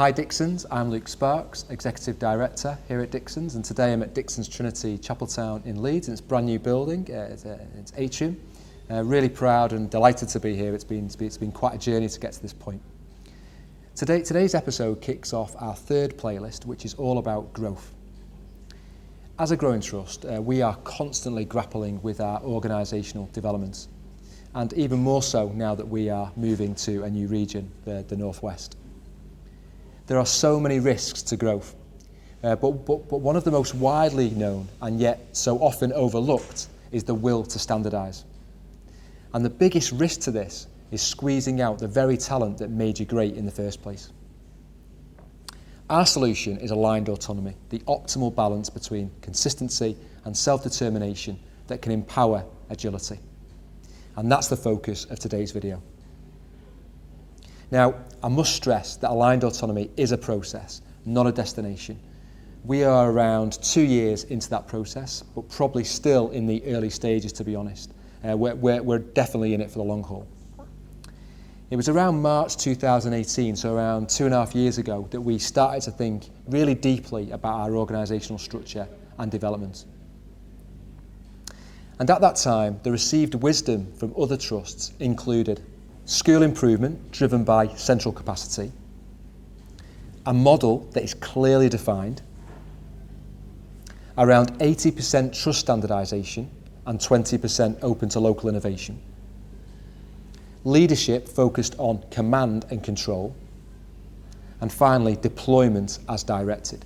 Hi Dixons, I'm Luke Sparks, Executive Director here at Dixons, and today I'm at Dixons Trinity Chapeltown in Leeds. It's a brand new building, it's atrium. Really proud and delighted to be here. It's been quite a journey to get to this point. Today's episode kicks off our third playlist, which is all about growth. As a growing trust, we are constantly grappling with our organisational developments, and even more so now that we are moving to a new region, the Northwest. There are so many risks to growth, but one of the most widely known and yet so often overlooked is the will to standardise. And the biggest risk to this is squeezing out the very talent that made you great in the first place. Our solution is aligned autonomy, the optimal balance between consistency and self-determination that can empower agility. And that's the focus of today's video. Now, I must stress that aligned autonomy is a process, not a destination. We are around 2 years into that process, but probably still in the early stages, to be honest. We're definitely in it for the long haul. It was around March 2018, so around 2.5 years ago, that we started to think really deeply about our organisational structure and development. And at that time, the received wisdom from other trusts included school improvement driven by central capacity, a model that is clearly defined, around 80% trust standardisation and 20% open to local innovation, leadership focused on command and control, and finally deployment as directed.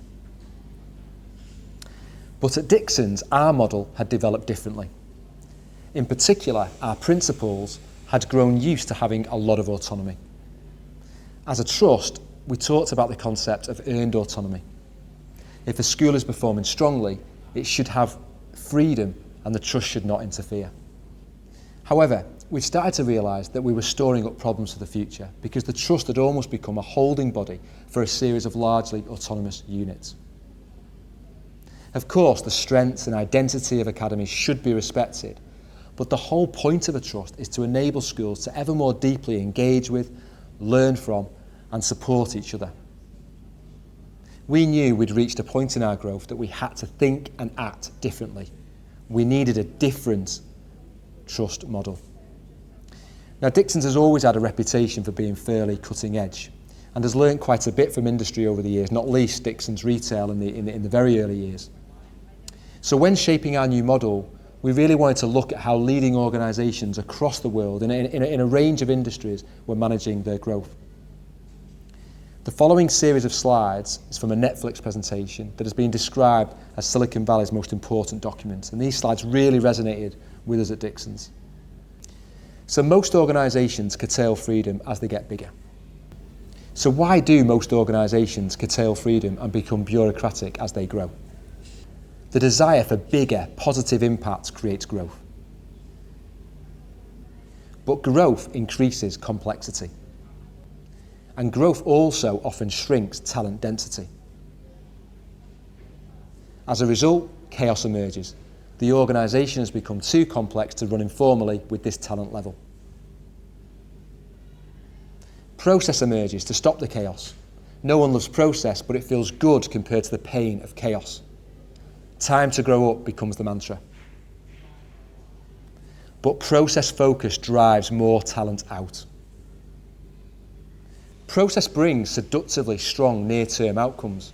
But at Dixons, our model had developed differently. In particular, our principals had grown used to having a lot of autonomy. As a trust, we talked about the concept of earned autonomy. If a school is performing strongly, it should have freedom and the trust should not interfere. However, we started to realise that we were storing up problems for the future because the trust had almost become a holding body for a series of largely autonomous units. Of course, the strengths and identity of academies should be respected, but the whole point of a trust is to enable schools to ever more deeply engage with, learn from, and support each other. We knew we'd reached a point in our growth that we had to think and act differently. We needed a different trust model. Now, Dixons has always had a reputation for being fairly cutting edge and has learnt quite a bit from industry over the years, not least Dixons Retail in the very early years. So when shaping our new model, we really wanted to look at how leading organisations across the world in a range of industries were managing their growth. The following series of slides is from a Netflix presentation that has been described as Silicon Valley's most important document, and these slides really resonated with us at Dixons. So most organisations curtail freedom as they get bigger. So why do most organisations curtail freedom and become bureaucratic as they grow? The desire for bigger, positive impact creates growth. But growth increases complexity. And growth also often shrinks talent density. As a result, chaos emerges. The organisation has become too complex to run informally with this talent level. Process emerges to stop the chaos. No one loves process, but it feels good compared to the pain of chaos. Time to grow up becomes the mantra. But process focus drives more talent out. Process brings seductively strong near-term outcomes.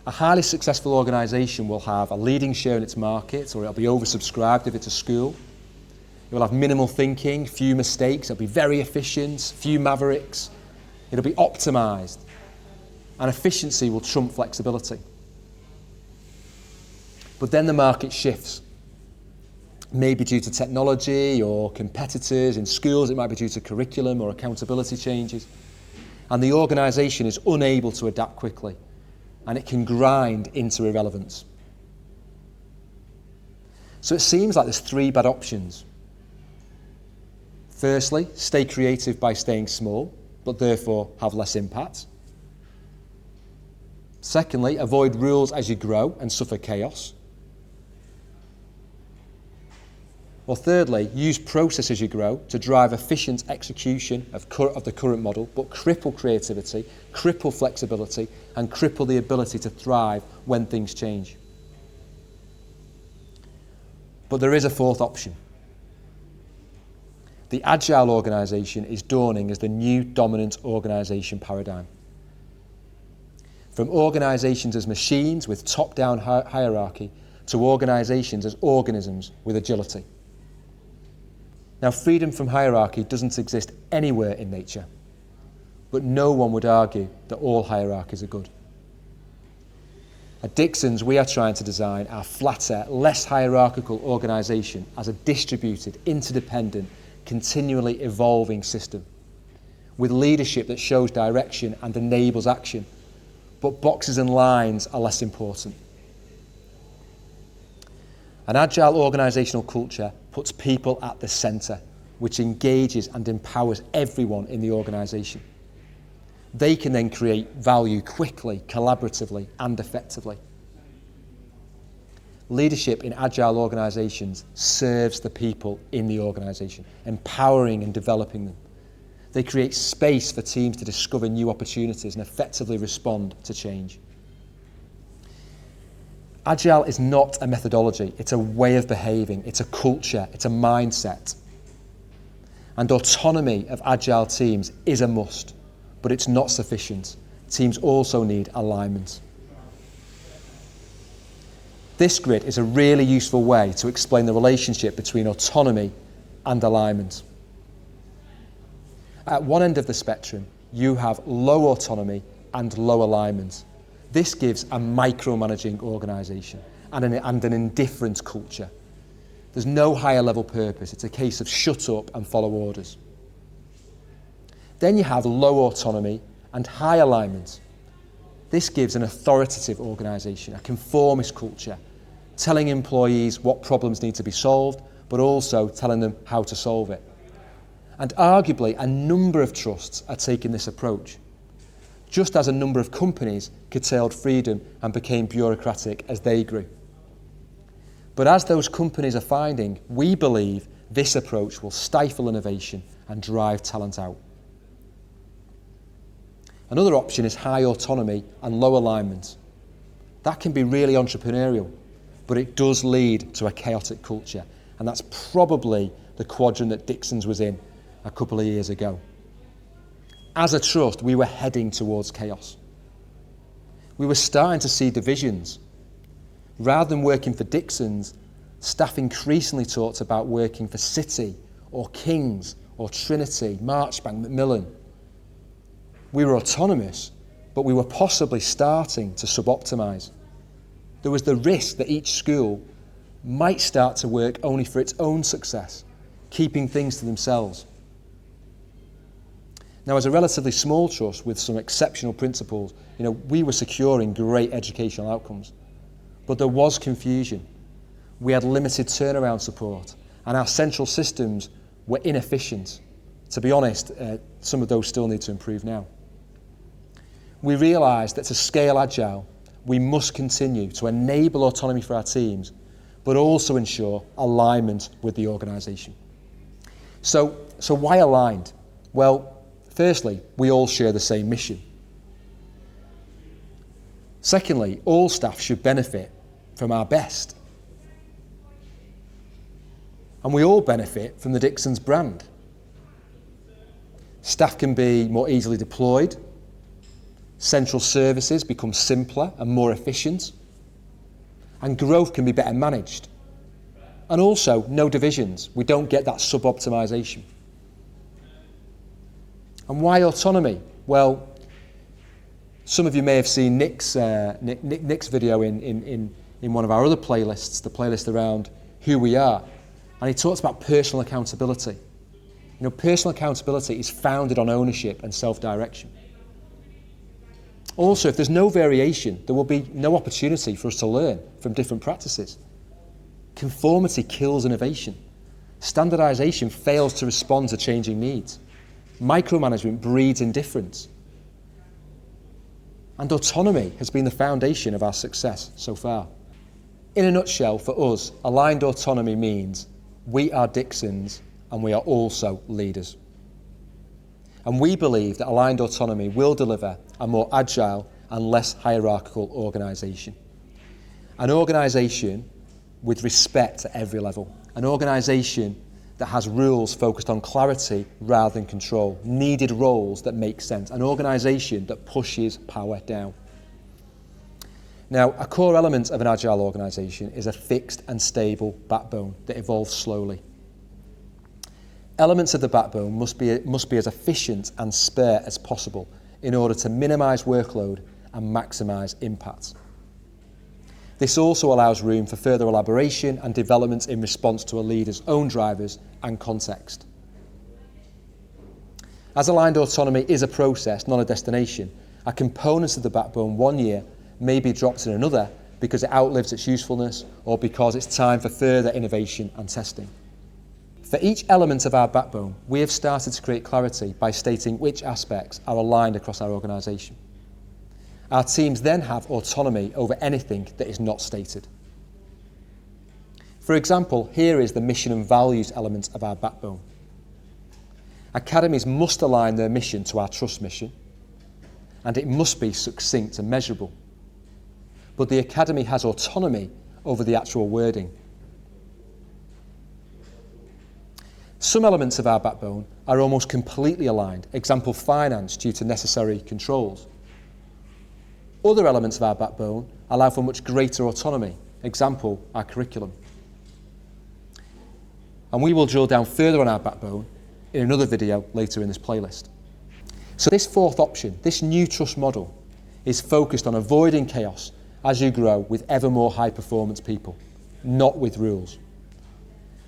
A highly successful organisation will have a leading share in its market, or it'll be oversubscribed if it's a school. It will have minimal thinking, few mistakes, it'll be very efficient, few mavericks. It'll be optimised. And efficiency will trump flexibility. But then the market shifts. Maybe due to technology or competitors. In schools, it might be due to curriculum or accountability changes. And the organisation is unable to adapt quickly, and it can grind into irrelevance. So it seems like there's 3 bad options. Firstly, stay creative by staying small, but therefore have less impact. Secondly, avoid rules as you grow and suffer chaos. Or thirdly, use process as you grow to drive efficient execution of the current model, but cripple creativity, cripple flexibility, and cripple the ability to thrive when things change. But there is a fourth option. The Agile organisation is dawning as the new dominant organisation paradigm. From organisations as machines with top-down hierarchy to organisations as organisms with agility. Now, freedom from hierarchy doesn't exist anywhere in nature, but no one would argue that all hierarchies are good. At Dixons, we are trying to design our flatter, less hierarchical organisation as a distributed, interdependent, continually evolving system, with leadership that shows direction and enables action, but boxes and lines are less important. An agile organisational culture puts people at the centre, which engages and empowers everyone in the organisation. They can then create value quickly, collaboratively, and effectively. Leadership in agile organisations serves the people in the organisation, empowering and developing them. They create space for teams to discover new opportunities and effectively respond to change. Agile is not a methodology, it's a way of behaving, it's a culture, it's a mindset. And autonomy of agile teams is a must, but it's not sufficient. Teams also need alignment. This grid is a really useful way to explain the relationship between autonomy and alignment. At one end of the spectrum, you have low autonomy and low alignment. This gives a micromanaging organisation and an indifferent culture. There's no higher level purpose. It's a case of shut up and follow orders. Then you have low autonomy and high alignment. This gives an authoritative organisation, a conformist culture, telling employees what problems need to be solved, but also telling them how to solve it. And arguably, a number of trusts are taking this approach, just as a number of companies curtailed freedom and became bureaucratic as they grew. But as those companies are finding, we believe this approach will stifle innovation and drive talent out. Another option is high autonomy and low alignment. That can be really entrepreneurial, but it does lead to a chaotic culture, and that's probably the quadrant that Dixons was in a couple of years ago. As a trust, we were heading towards chaos. We were starting to see divisions. Rather than working for Dixons, staff increasingly talked about working for City or King's or Trinity, Marchbank, Macmillan. We were autonomous, but we were possibly starting to sub-optimise. There was the risk that each school might start to work only for its own success, keeping things to themselves. Now, as a relatively small trust with some exceptional principles, we were securing great educational outcomes. But there was confusion. We had limited turnaround support, and our central systems were inefficient. To be honest, some of those still need to improve now. We realised that to scale Agile, we must continue to enable autonomy for our teams, but also ensure alignment with the organisation. So why aligned? Well, firstly, we all share the same mission. Secondly, all staff should benefit from our best. And we all benefit from the Dixons brand. Staff can be more easily deployed. Central services become simpler and more efficient. And growth can be better managed. And also, no divisions. We don't get that sub-optimisation. And why autonomy? Well, some of you may have seen Nick's video in one of our other playlists, the playlist around who we are. And he talks about personal accountability. Personal accountability is founded on ownership and self-direction. Also, if there's no variation, there will be no opportunity for us to learn from different practices. Conformity kills innovation. Standardisation fails to respond to changing needs. Micromanagement breeds indifference. And autonomy has been the foundation of our success so far. In a nutshell, for us, aligned autonomy means We are Dixons, and we are also leaders. And we believe that aligned autonomy will deliver a more agile and less hierarchical organisation. An organisation with respect at every level. An organisation that has rules focused on clarity rather than control. Needed roles that make sense. An organisation that pushes power down. Now, a core element of an agile organisation is a fixed and stable backbone that evolves slowly. Elements of the backbone must be as efficient and spare as possible in order to minimise workload and maximise impact. This also allows room for further elaboration and development in response to a leader's own drivers and context. As aligned autonomy is a process, not a destination, a component of the backbone one year may be dropped in another because it outlives its usefulness or because it's time for further innovation and testing. For each element of our backbone, we have started to create clarity by stating which aspects are aligned across our organisation. Our teams then have autonomy over anything that is not stated. For example, here is the mission and values element of our backbone. Academies must align their mission to our trust mission, and it must be succinct and measurable. But the Academy has autonomy over the actual wording. Some elements of our backbone are almost completely aligned, example finance due to necessary controls. Other elements of our backbone allow for much greater autonomy, example our curriculum. And we will drill down further on our backbone in another video later in this playlist. So this fourth option, this new trust model, is focused on avoiding chaos as you grow with ever more high performance people, not with rules.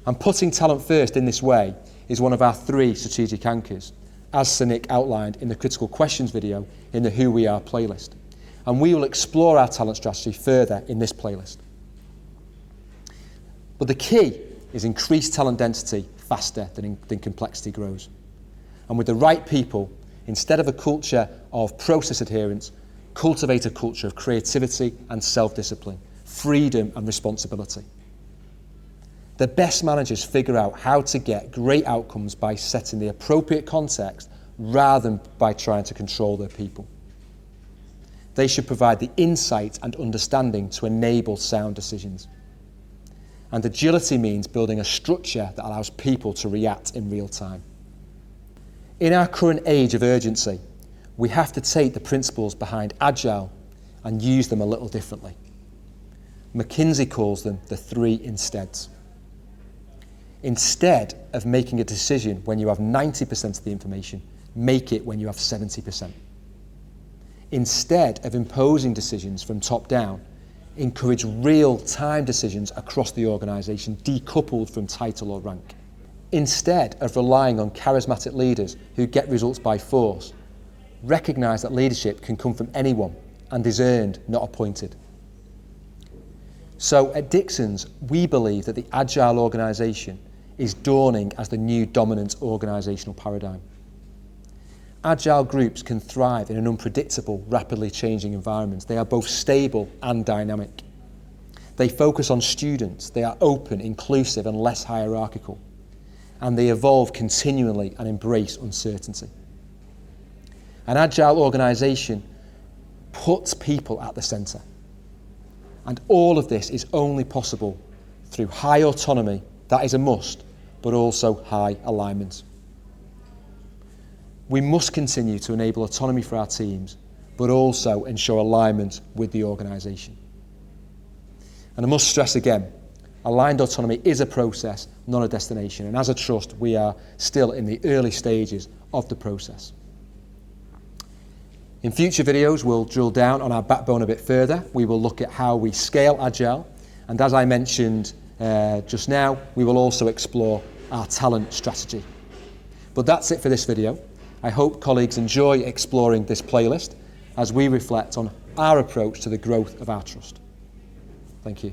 And putting talent first in this way is one of our 3 strategic anchors, as Sir Nick outlined in the critical questions video in the Who We Are playlist. And we will explore our talent strategy further in this playlist. But the key is increased talent density faster than complexity grows. And with the right people, instead of a culture of process adherence, cultivate a culture of creativity and self-discipline, freedom and responsibility. The best managers figure out how to get great outcomes by setting the appropriate context rather than by trying to control their people. They should provide the insight and understanding to enable sound decisions. And agility means building a structure that allows people to react in real time. In our current age of urgency, we have to take the principles behind Agile and use them a little differently. McKinsey calls them the 3 insteads. Instead of making a decision when you have 90% of the information, make it when you have 70%. Instead of imposing decisions from top down, encourage real-time decisions across the organisation, decoupled from title or rank. Instead of relying on charismatic leaders who get results by force, recognise that leadership can come from anyone and is earned, not appointed. So at Dixons, we believe that the Agile organisation is dawning as the new dominant organisational paradigm. Agile groups can thrive in an unpredictable, rapidly changing environment. They are both stable and dynamic. They focus on students, they are open, inclusive and less hierarchical. And they evolve continually and embrace uncertainty. An Agile organisation puts people at the centre. And all of this is only possible through high autonomy, that is a must, but also high alignment. We must continue to enable autonomy for our teams, but also ensure alignment with the organisation. And I must stress again, aligned autonomy is a process, not a destination. And as a trust, we are still in the early stages of the process. In future videos, we'll drill down on our backbone a bit further. We will look at how we scale Agile. And as I mentioned just now, we will also explore our talent strategy. But that's it for this video. I hope colleagues enjoy exploring this playlist as we reflect on our approach to the growth of our trust. Thank you.